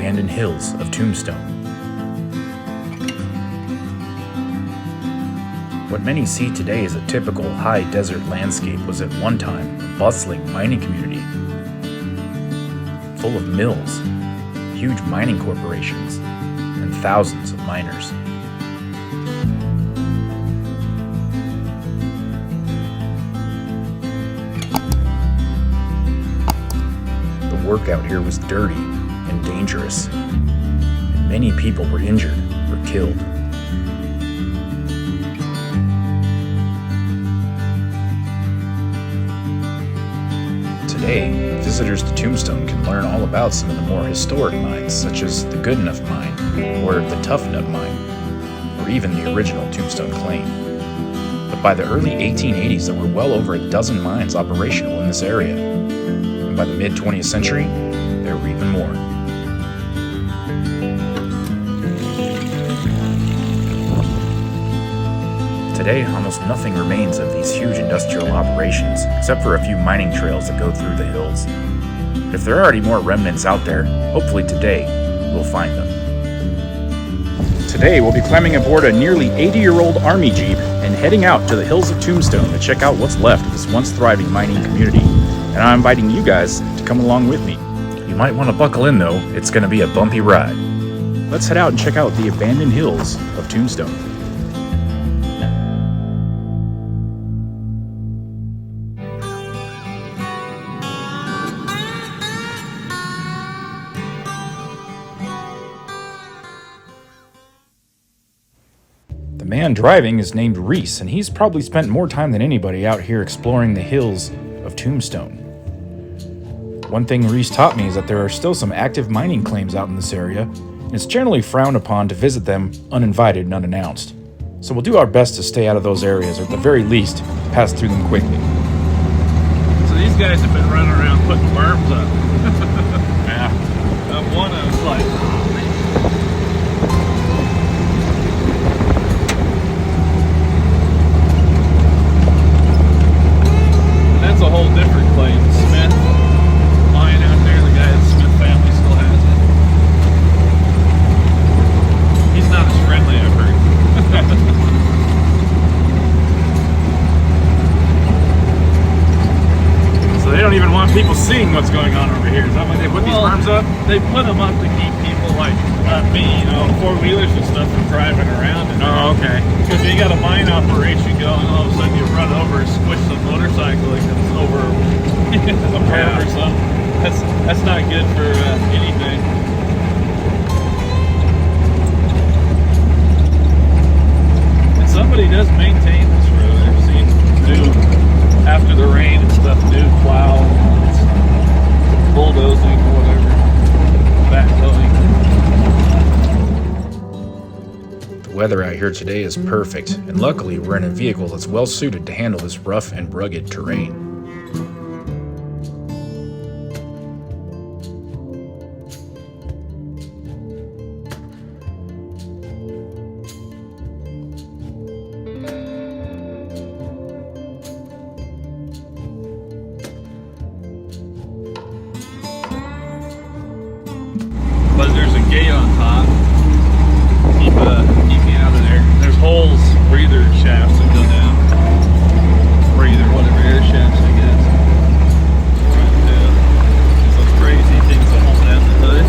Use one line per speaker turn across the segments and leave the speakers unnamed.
abandoned hills of Tombstone. What many see today as a typical high desert landscape was at one time a bustling mining community, full of mills, huge mining corporations, and thousands of miners. The work out here was dirty and dangerous, and many people were injured or killed. Today, visitors to Tombstone can learn all about some of the more historic mines, such as the Good Enough Mine, or the Tough Nut Mine, or even the original Tombstone Claim. But by the early 1880s, there were well over a dozen mines operational in this area, and by the mid-20th century, there were even more. Today, almost nothing remains of these huge industrial operations, except for a few mining trails that go through the hills. But if there are any more remnants out there, hopefully today, we'll find them. Today, we'll be climbing aboard a nearly 80-year-old Army Jeep and heading out to the hills of Tombstone to check out what's left of this once thriving mining community. And I'm inviting you guys to come along with me. You might want to buckle in though, it's going to be a bumpy ride. Let's head out and check out the abandoned hills of Tombstone. The man driving is named Reese, and he's probably spent more time than anybody out here exploring the hills of Tombstone. One thing Reese taught me is that there are still some active mining claims out in this area, and it's generally frowned upon to visit them uninvited and unannounced. So we'll do our best to stay out of those areas, or at the very least, pass through them quickly.
So these guys have been running around putting berms up. Yeah. One of them's like, oh man. That's a whole different claim. Smith mine out there, the guy at the Smith family still has it. He's not as friendly, I've heard. So they don't even want people seeing what's going on over here. Is that why they put these berms up? They put them up to keep people like me, you know, four-wheelers and stuff from driving around. Oh, okay. Because you got a mine operation going, and all of a sudden you run over and squish the motorcycle like it's over a berm or something. That's not good for anything. And somebody does maintain this road. I've seen do after the rain and stuff, do plow, bulldozing or whatever, backhoeing.
The weather out here today is perfect, and luckily we're in a vehicle that's well suited to handle this rough and rugged terrain.
But there's a gate on top. Keep me out of there. There's holes, breather shafts that go down. Breather, whatever, air shafts, I guess. There's those crazy things that hold down the hood.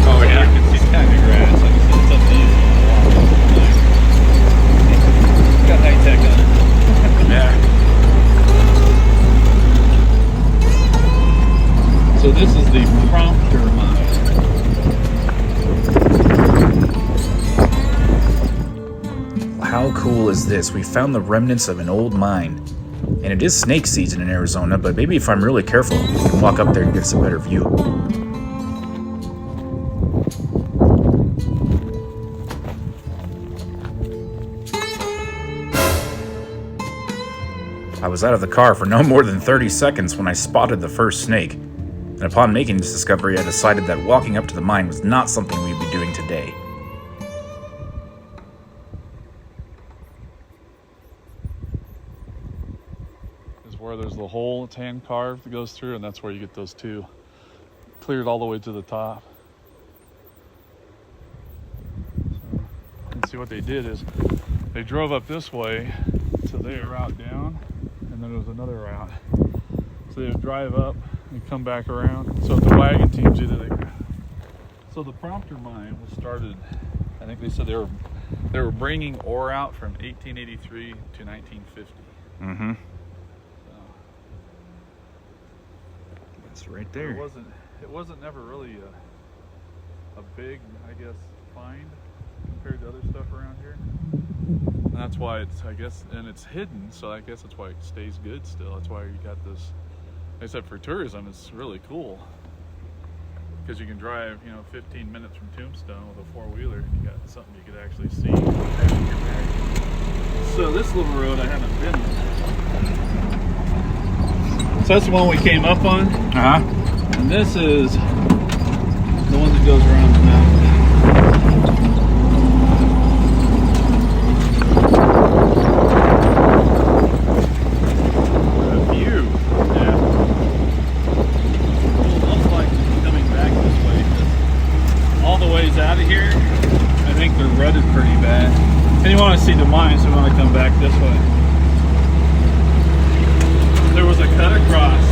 Oh yeah. You can see kind of grass. Like I said, it's up to you. It's got high tech on it. Yeah. So this is the prompter mine.
How cool is this? We found the remnants of an old mine. And it is snake season in Arizona, but maybe if I'm really careful, we can walk up there and get us a better view. I was out of the car for no more than 30 seconds when I spotted the first snake. And upon making this discovery, I decided that walking up to the mine was not something we'd be doing today.
Where there's the hole it's hand carved that goes through, and that's where you get those two cleared all the way to the top. see what they did is they drove up this way to their route down, and then there was another route. So they would drive up and come back around. So the wagon teams did it. So the prompter mine was started, I think they said they were bringing ore out from 1883 to 1950.
Mm-hmm.
So
That's right there.
It wasn't never really a big, I guess, find compared to other stuff around here. And that's why it's, I guess, and it's hidden, so I guess that's why it stays good still. That's why you got this, except for tourism, it's really cool. Because you can drive, 15 minutes from Tombstone with a four-wheeler. You got something you could actually see. So this little road I haven't been on. So that's the one we came up on.
Uh-huh.
And this is the one that goes around the mountain. A view. Yeah. Looks like coming back this way. All the ways out of here, I think they're rutted pretty bad. And you want to see the mine, so we want to come back this way. There was a cut across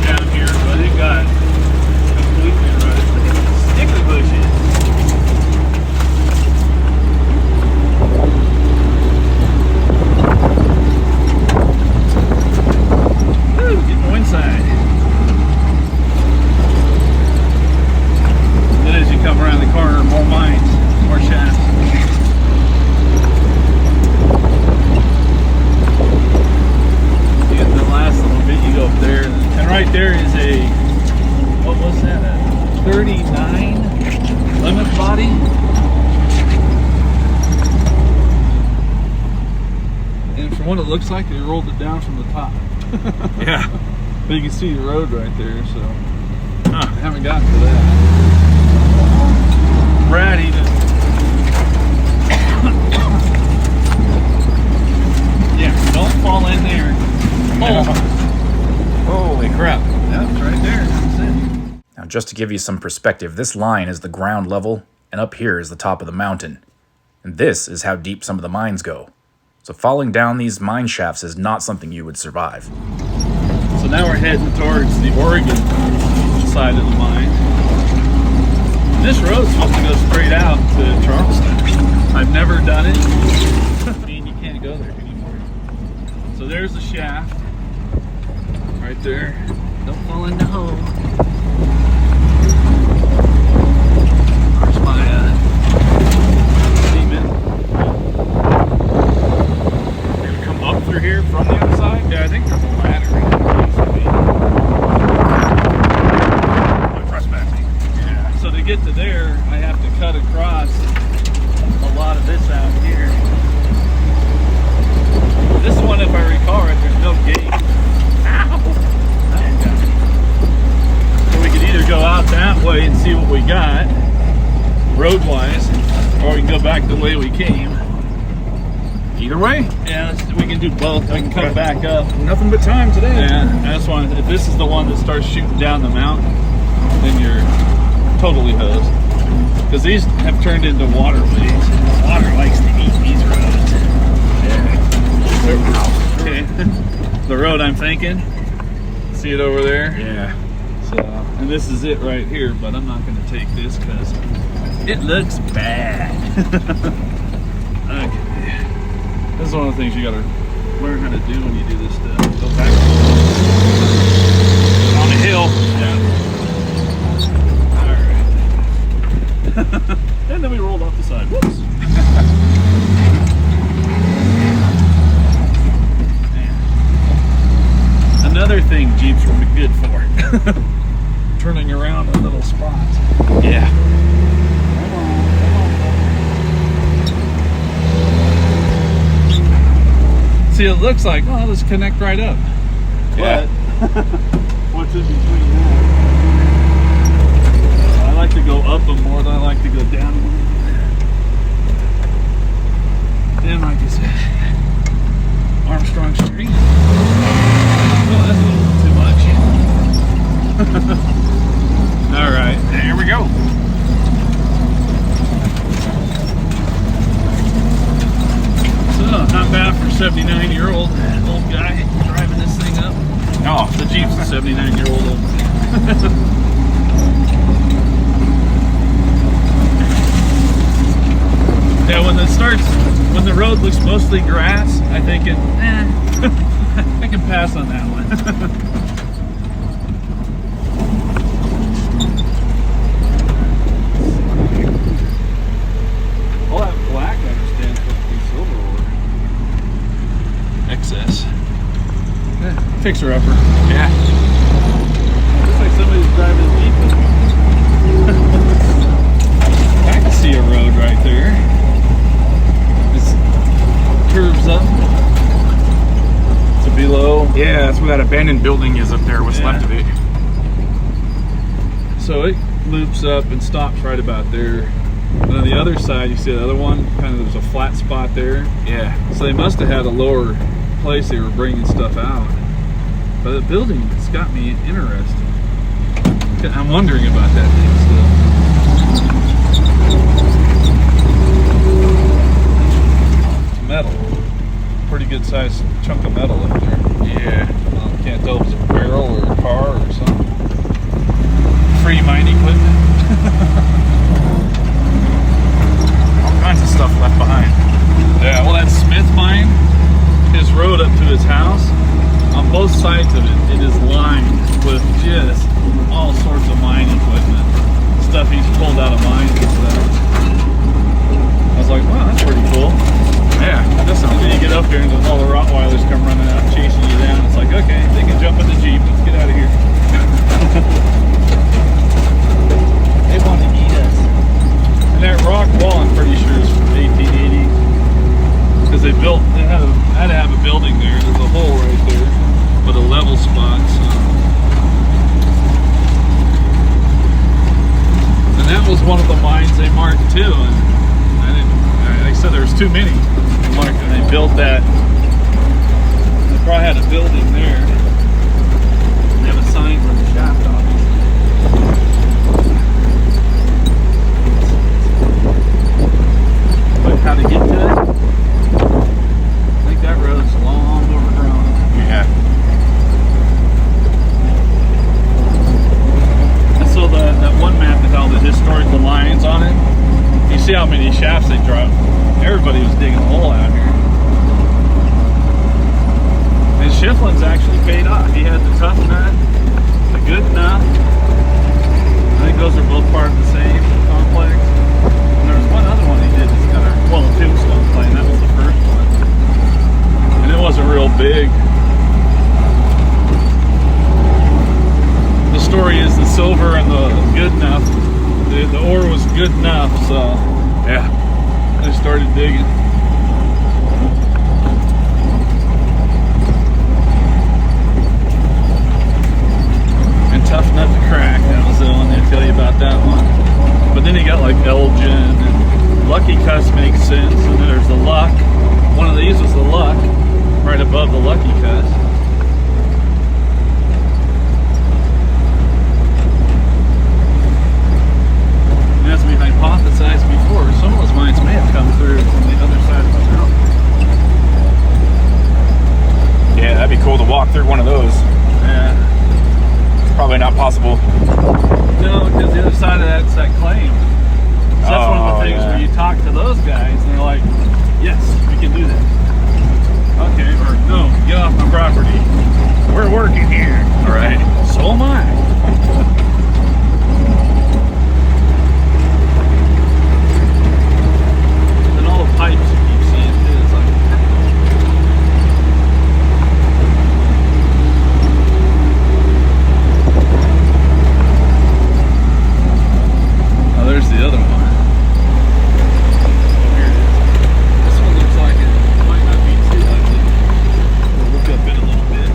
down here, but it got completely rutted. Sticky bushes. Ooh, getting no inside. And then as you come around the corner, more mines, more shafts. The last little bit you go up there, and right there is a, what was that, a 39 limit body. And from what it looks like, they rolled it down from the top.
Yeah.
But you can see the road right there, so I haven't gotten to that. Brad even yeah, don't fall in there. Oh.
Holy crap.
That's right there. That's it.
Now, just to give you some perspective, this line is the ground level, and up here is the top of the mountain. And this is how deep some of the mines go. So falling down these mine shafts is not something you would survive.
So now we're heading towards the Oregon side of the mine. And this road's supposed to go straight out to Charleston. I've never done it. I mean, you can't go there anymore. So there's the shaft. Right there. Don't fall in the hole. There's my cement. They're gonna come up through here from the other side? Yeah, I think there's a ladder. Prospecting. Yeah. So to get to there, I have to cut across a lot of this out here. This one, if I recall right, there's no gate. So we could either go out that way and see what we got, road-wise, or we can go back the way we came.
Either way,
Yeah, we can do both. I can come back up.
nothing but time today.
Yeah, I just want. If this is the one that starts shooting down the mountain, then you're totally hosed. Because these have turned into waterways. Water likes to eat these roads.
Yeah.
Okay. The road I'm thinking. See it over there?
Yeah.
So, and this is it right here, but I'm not going to take this because it looks bad. Okay. This is one of the things you got to learn how to do when you do this stuff. Go back on the hill. Yeah. All right. And then we rolled off the side. Whoops. Another thing Jeeps will be good for. Turning around in little spots.
Yeah.
See, it looks like, oh, let's connect right up.
Yeah.
But what's in between that? I like to go up them more than I like to go down them. Then, like you said, Armstrong Street. Oh, that's a little too much. All right, there we go. 79-year-old old guy driving this thing up.
Oh,
The Jeep's a 79-year-old old thing. Yeah, when the road looks mostly grass, I think I can pass on that one. All that black I understand is supposed to be silver ore. Excess. Yeah, fixer upper.
yeah.
Looks like somebody's driving a Jeep. I can see a road right there. It curves up to below.
Yeah, that's where that abandoned building is up there, what's
Yeah.
left of it.
So it loops up and stops right about there. And on the other side, you see the other one, kind of there's a flat spot there.
Yeah.
So they must have had a lower place they were bringing stuff out. But the building, it's got me interested. I'm wondering about that thing still. It's metal. Pretty good sized chunk of metal up there.
Yeah.
Can't tell if it's a barrel or a car or something. Free mining equipment.
All kinds of stuff left behind.
Yeah, well, that Smith mine, his road up to his house, on both sides of it, it is lined with just all sorts of mine equipment. Stuff he's pulled out of mines and stuff. I was like, wow, that's pretty cool.
Yeah, that does sound
And then you get up here and then all the Rottweilers come running out, chasing you down. It's like, okay, they can jump in the Jeep. Let's get out of here. They want to eat us. And that rock wall, I'm pretty sure, is from 1880. Because they had to have a building there. There's a hole right there, but a level spot. So. And that was one of the mines they marked too. And they said there was too many marked, and they built that. They probably had a building there. They have a sign for the shaft, obviously. But how to get to it? I think that road's long overgrown.
Yeah.
I saw that one map with all the historical lines on it. You see how many shafts they dropped. Everybody was digging a hole out here. And Shiflin's actually paid off. He had the tough nut, the good enough. I think those are both part of the same complex. And there was one other one he did that's kind of, well, the Tombstone plane. That was the first one. And it wasn't real big. The story is the silver and the good enough. The ore was good enough, so
Yeah.
I started digging. And tough nut to crack. That was the one they tell you about that one. But then you got like Elgin and Lucky Cuss makes sense. And then there's the Luck. One of these was the Luck, right above the Lucky Cuss. As we hypothesized before, some of those mines may have come through from the other side of the mountain.
Yeah, that'd be cool to walk through one of those.
Yeah.
It's probably not possible.
No, because the other side of that's that claim. So that's one of the things where you talk to those guys and they're like, yes, we can do that. Okay, or no, get off my property. We're working here.
All right.
So am I. And all the pipes you keep seeing too, it's like oh, there's the other one. Oh, here it is. This one looks like it might not be too ugly. We'll look up in a little bit.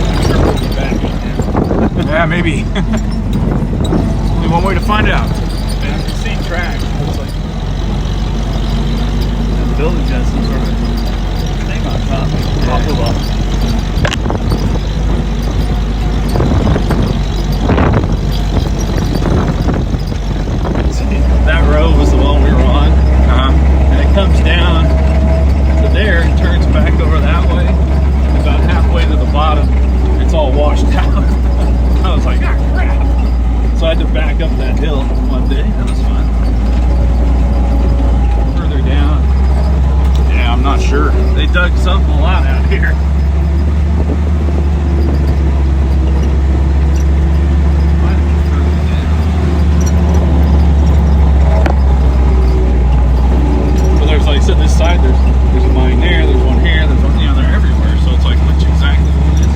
I'm sure we'll be back in there.
Yeah, maybe. Only one way to find out.
And I can see tracks. It looks like that building has some sort of thing on top. Top of us. That road was the one we were on.
Uh-huh.
And it comes down down. I was like, ah, crap. So I had to back up that hill one day. That was fun. Further down.
Yeah, I'm not sure.
They dug something a lot out here. But there's, like I said, this side, there's a mine there, there's one here, there's one, you know, they're everywhere. So it's like, which exactly one is it?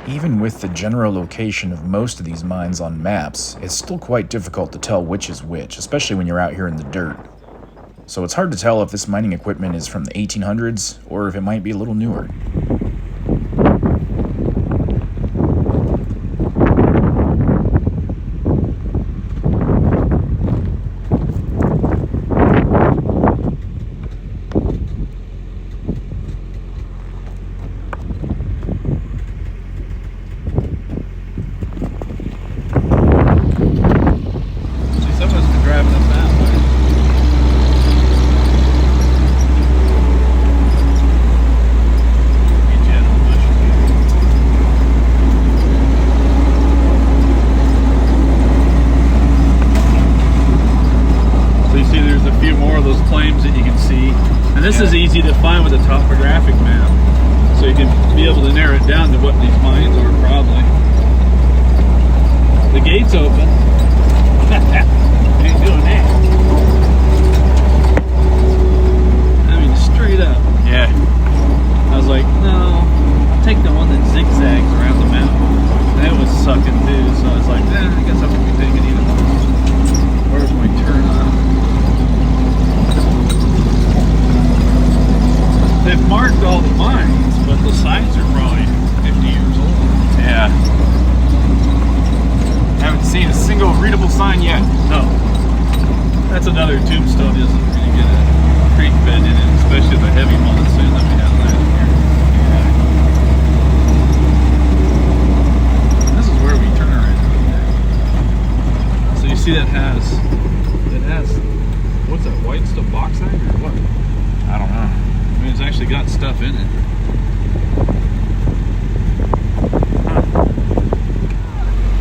Even with the general location of most of these mines on maps, it's still quite difficult to tell which is which, especially when you're out here in the dirt. So it's hard to tell if this mining equipment is from the 1800s or if it might be a little newer. This is easy to find with a topographic map, so you can be able to narrow it down to what these mines are probably. The gate's open. Ain't doing that. I mean, straight up. Yeah. I was like, no, take the one that zigzags around the mountain. And it was sucking too, so I was like, I guess I won't be taking either one. Where's my turn on? They've marked all the mines, but the signs are probably 50 years old. Yeah. Haven't seen a single readable sign yet.
No. That's another Tombstone isn't going to get a creek bed in it, especially the heavy monsoon that we had last year. Yeah. This is where we turn around. So you see that has, what's that, white stuff, bauxite or what?
I don't know.
I mean, it's actually got stuff in it. Huh.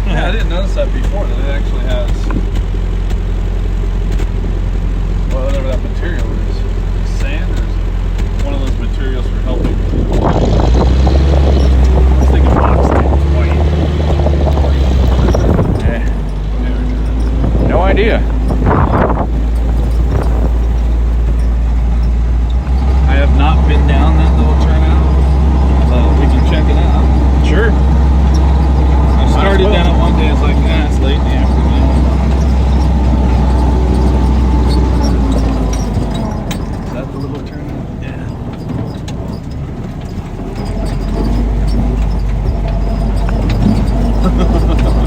Yeah, I didn't notice that before, that it actually has whatever that material is. Sand or one of those materials for helping. I was thinking bauxite was white.
No idea.
I have not been down that little turnout, but we can check it out.
Sure.
I started down it one day, it's like, it's late in the afternoon. Is that the little turnout? Yeah.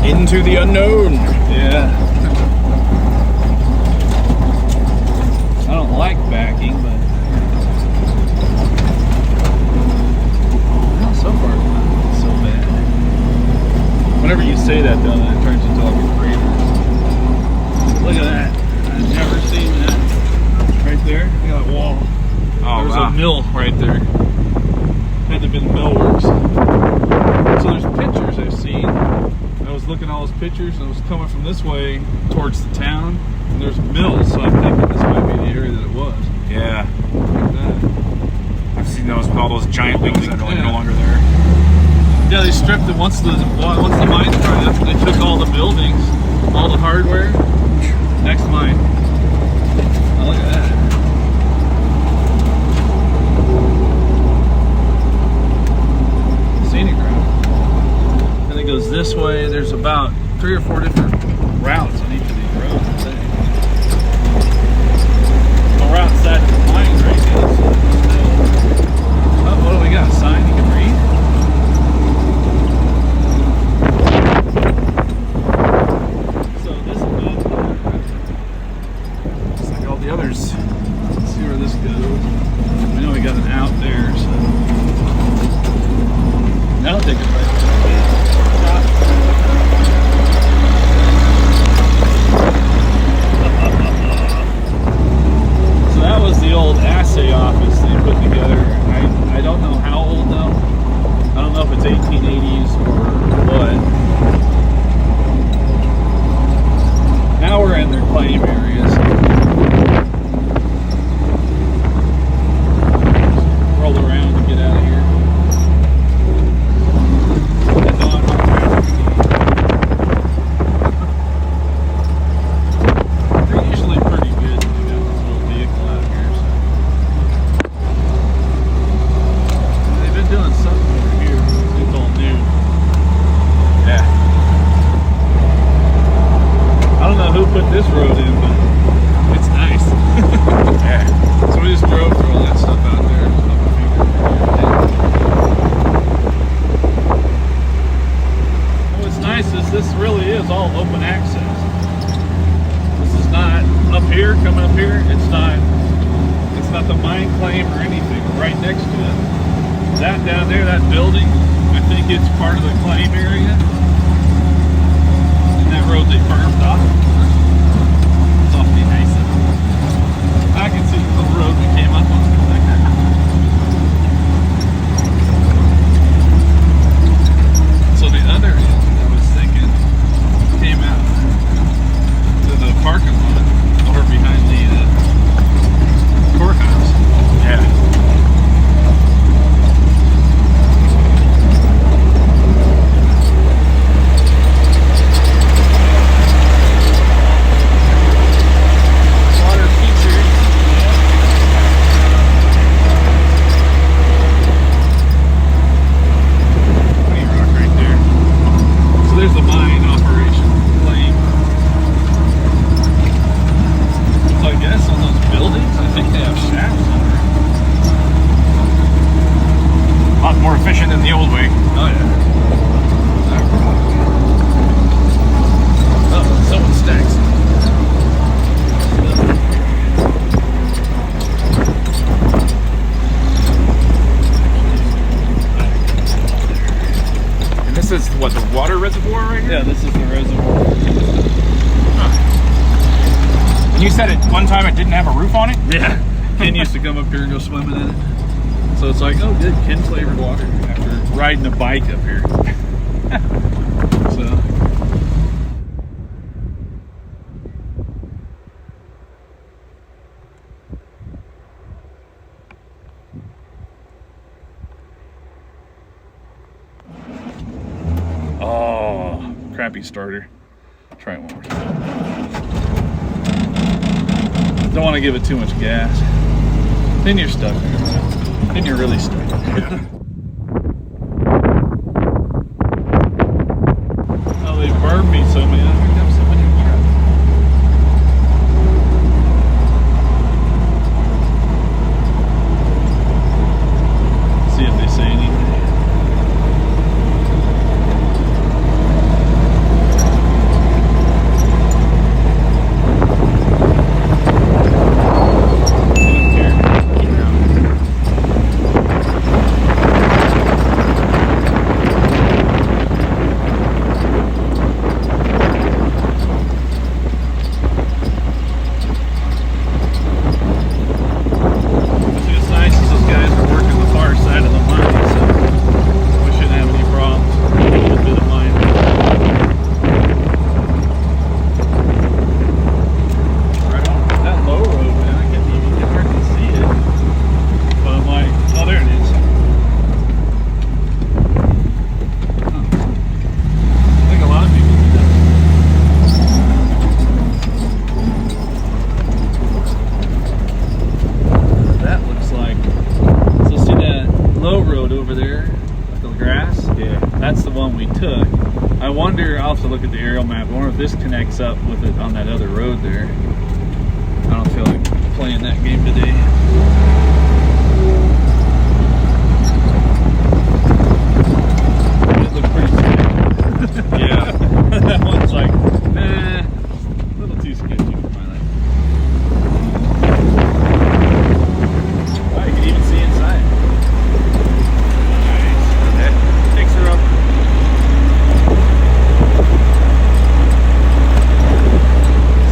Into the unknown.
Yeah. I don't like backing, but so far it's not so bad. Whenever you say that though, then it turns into like a crater. Look at that. I've never seen that. Right there. Look at that wall.
Oh,
there's
wow.
a mill right there. Had to have been millworks. So there's pictures I've seen. I was looking at all those pictures and I was coming from this way towards the town. And there's mills, so I'm thinking this might be the area that it was.
Yeah.
Look at that.
I've seen those with all those giant wings that are no longer there.
Yeah, they stripped it once the mines dried up. They took all the buildings, all the hardware. Next mine. Oh, look at that. Scenic route. And it goes this way. There's about 3 or 4 different routes on each of these roads, I think. Well, we're outside the mines right now. So what do we got? A sign you can read? So this is
It's like all the others.
let's see where this goes. I know we got an out there, so that'll take us right. this road in, but it's nice.
Yeah.
So we just drove through all that stuff out there. What's nice is this really is all open access. This is not up here, coming up here. It's not the mine claim or anything. We're right next to it. That down there, that building, I think it's part of the claim area. And that road they firmed off. It's awfully nice. I can see the road we came up on like that. So the other end, I was thinking, came out to the parking lot over behind the courthouse.
Yeah.
Water feature. Pretty rock right there. So there's the mine operation claim. So I guess on those buildings, I think they have shafts on there.
A lot more efficient than the old way.
Oh yeah. Oh, someone stacks.
And this is what, the water reservoir right here?
Yeah, this is the reservoir.
And you said at one time it didn't have a roof on it?
Yeah. Ken used to come up here and go swimming in it. So it's like, oh good, Ken flavored water after riding a bike up here. So oh, crappy starter. Try it one more time. Don't want to give it too much gas. Then you're stuck there. Then you're really stuck.
Yeah.
Oh, they burned me so man. Here comes somebody in truck. See if they say anything. I'll have to look at the aerial map. I wonder if this connects up with it on that other road there. I don't feel like playing that game today. It looked pretty sketchy. Yeah. That one's like, nah, a little too sketchy for my life. Oh, you can even see inside. Nice. That takes her up.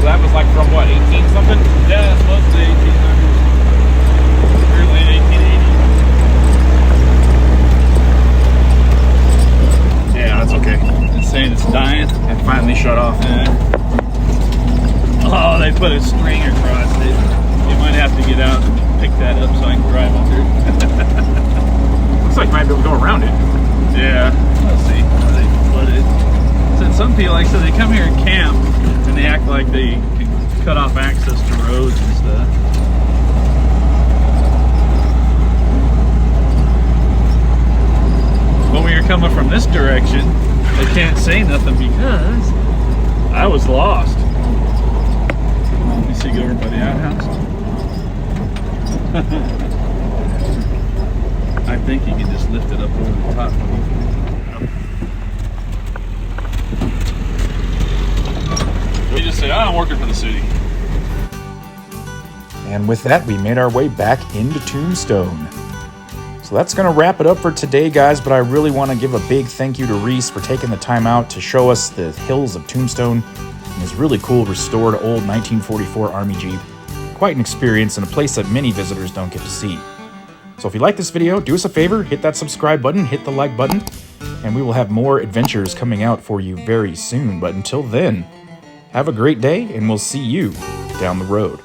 That was like from what, 18 something?
Yeah, it's mostly 1800s. Early 1880s.
Yeah, that's okay.
It's saying it's dying.
It finally shut off.
Yeah. Oh, they put a string across it. You might have to get out and pick that up so I can drive under it.
Looks like you might be able to go around it.
Yeah, let's see how they put it. So some people, like I said, they come here and camp and they act like they can cut off access to roads and stuff. But when you're coming from this direction, they can't say nothing because I was lost.
I think you can just lift it up over the top.
We just say, I'm working for the city.
And with that, we made our way back into Tombstone. So that's going to wrap it up for today, guys, but I really want to give a big thank you to Reese for taking the time out to show us the hills of Tombstone and his really cool restored old 1944 Army Jeep. Quite an experience and a place that many visitors don't get to see. So if you like this video, do us a favor, hit that subscribe button, hit the like button, and we will have more adventures coming out for you very soon. But until then, have a great day, and we'll see you down the road.